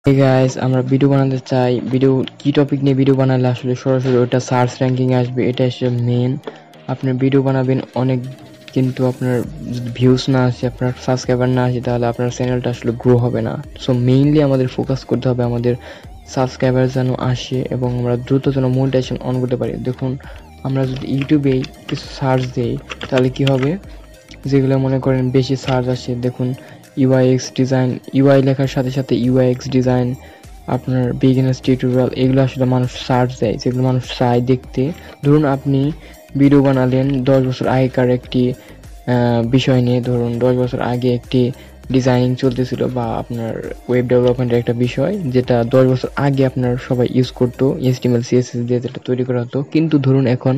Hey guys, আমরা video বানাতে চাই। ভিডিও কি টপিক নিয়ে ভিডিও বানালে আসলে সরাসরি ওটা সার্চ র্যাঙ্কিং আসবে, এটা আসলে মেন। আপনার ভিডিও বানাবেন অনেক, কিন্তু আপনার যদি ভিউজ না আসে, আপনার সাবস্ক্রাইবার না আসে, তাহলে আপনার চ্যানেলটা আসলে গ্রো হবে না। সো মেইনলি আমাদের ফোকাস করতে হবে আমাদের সাবস্ক্রাইবার যেন আসে এবং আমরা দ্রুত যেন মনিটাইজেশন অন করতে পারি। দেখুন, আমরা যদি ইউটিউবে কিছু সার্চ দিই তাহলে কি হবে, যেগুলো মনে করেন বেশি সার্চ আসে, দেখুন ইউআইএক্স ডিজাইন, ইউআই লেখার সাথে সাথে ইউআইএক্স ডিজাইন, আপনার বিগিনার্স টিউটোরিয়াল, এগুলো আসলে মানুষ সার্চ দেয়, যেগুলো মানুষ চায় দেখতে। ধরুন আপনি ভিডিও বানালেন 10 বছর আগেকার একটি বিষয় নিয়ে, ধরুন 10 বছর আগে একটি ডিজাইনিং চলতেছিল বা আপনার ওয়েব ডেভেলপমেন্টের একটা বিষয়, যেটা 10 বছর আগে আপনার সবাই ইউজ করতো, HTML CSS দিয়ে যেটা তৈরি করা হতো। কিন্তু ধরুন এখন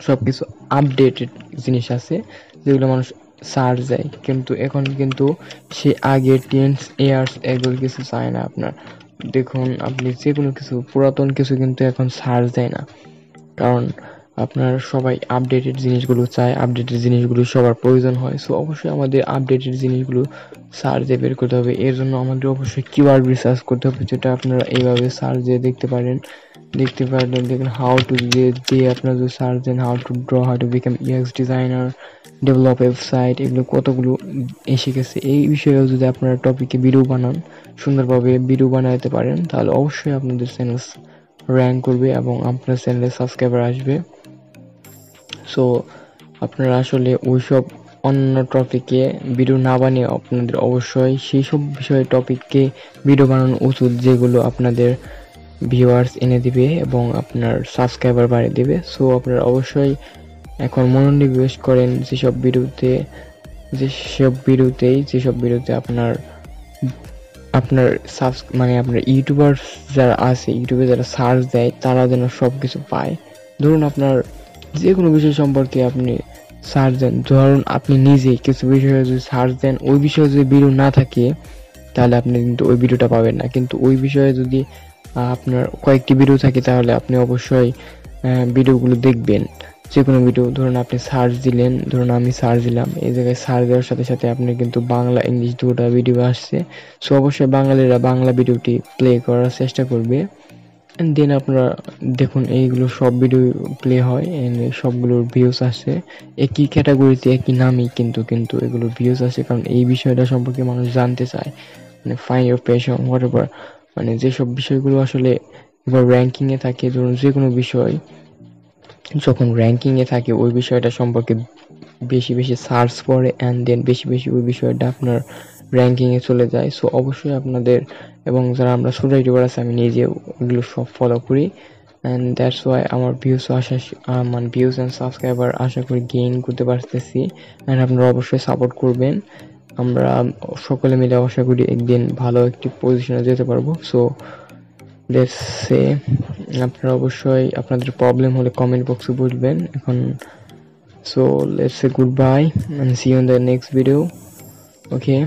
সব কিছু আপডেটেড জিনিস আছে যেগুলো মানুষ সার্চ দেয়, কিন্তু এখন কিন্তু সে আগে টেন্স ইয়ার্স এগুলো কিছু চায় না আপনার। দেখুন, আপনি যে কোনো কিছু পুরাতন কিছু কিন্তু এখন সার্চ দেয় না, কারণ আপনার সবাই আপডেটেড জিনিসগুলো চায়, আপডেটেড জিনিসগুলো সবার প্রয়োজন হয়। সো অবশ্যই আমাদের আপডেটেড জিনিসগুলো সার্চে বের করতে হবে। এর জন্য আমাদের অবশ্যই কিওয়ার্ড রিসার্চ করতে হবে, যেটা আপনারা এইভাবে সার্চ দিয়ে দেখতে পারেন। দেখুন হাউ টু দিয়ে আপনারা যদি সার্চ দেন how to draw, how to become UX designer, develop website, এগুলো কতগুলো এসে গেছে। এই বিষয়েও যদি আপনারা টপিকে ভিডিও বানান, সুন্দরভাবে ভিডিও বানাতে পারেন, তাহলে অবশ্যই আপনাদের চ্যানেল র্যাঙ্ক করবে এবং আপনার চ্যানেলে সাবস্ক্রাইবার আসবে। সো আপনারা আসলে ওইসব অন্য টপিকে ভিডিও না বানিয়ে আপনাদের অবশ্যই সেই সব বিষয়ে টপিককে ভিডিও বানানো উচিত, যেগুলো আপনাদের ভিউয়ার্স এনে দিবে এবং আপনার সাবস্ক্রাইবার বাড়িয়ে দিবে। সো আপনারা অবশ্যই এখন মনোনিবেশ করেন যেসব ভিডিওতে আপনার আপনার মানে আপনার ইউটিউবার যারা আছে, ইউটিউবে যারা সার্চ দেয়, তারা যেন সব কিছু পায়। ধরুন আপনার যে কোনো বিষয় সম্পর্কে আপনি সার্চ দেন, ধরুন আপনি নিজে কিছু বিষয়ে যদি সার্চ দেন, ওই বিষয়ে যদি ভিডিও না থাকে তাহলে আপনি কিন্তু ওই ভিডিওটা পাবেন না। কিন্তু ওই বিষয়ে যদি আপনার কয়েকটি ভিডিও থাকে, তাহলে আপনি অবশ্যই ভিডিওগুলো দেখবেন। যে কোনো ভিডিও, ধরুন আপনি সার্চ দিলেন, ধরুন আমি সার্চ দিলাম, এই জায়গায় সার্চ দেওয়ার সাথে সাথে আপনি কিন্তু বাংলা ইংলিশ দুটো ভিডিও আসছে। সো অবশ্যই বাঙালিরা বাংলা ভিডিওটি প্লে করার চেষ্টা করবে। দেন আপনারা দেখুন এইগুলো সব ভিডিও প্লে হয়, সবগুলোর ভিউজ আসে একই ক্যাটাগরিতে, একই নামই, কিন্তু এগুলোর ভিউজ আসে কারণ এই বিষয়টা সম্পর্কে মানুষ জানতে চায়। মানে find your passion what ever, মানে যেসব বিষয়গুলো আসলে এবার র্যাঙ্কিংয়ে থাকে, ধরুন যে কোনো বিষয় যখন র্যাঙ্কিংয়ে থাকে ওই বিষয়টা সম্পর্কে বেশি বেশি সার্চ করে অ্যান্ড দেন বেশি বেশি ওই বিষয়টা আপনার র্যাঙ্কিংয়ে চলে যায়। সো অবশ্যই আপনাদের, এবং যারা আমরা ছোটো ইউটিউবার আছে, আমি নিজেও ওগুলো সব ফলো করি, অ্যান্ড দ্যাটস ওয়াই আমার মানে ভিউজ অ্যান্ড সাবস্ক্রাইবার আশা করি গেইন করতে পারতেছি। অ্যান্ড আপনারা অবশ্যই সাপোর্ট করবেন। আমরা সকলে মিলে আশা করি একদিন ভালো একটি পজিশনে যেতে পারবো। সো লেটস সে, আপনারা অবশ্যই আপনাদের প্রবলেম হলে কমেন্ট বক্সে বলবেন এখন। So let's say good bye and see you in the next video. Okay.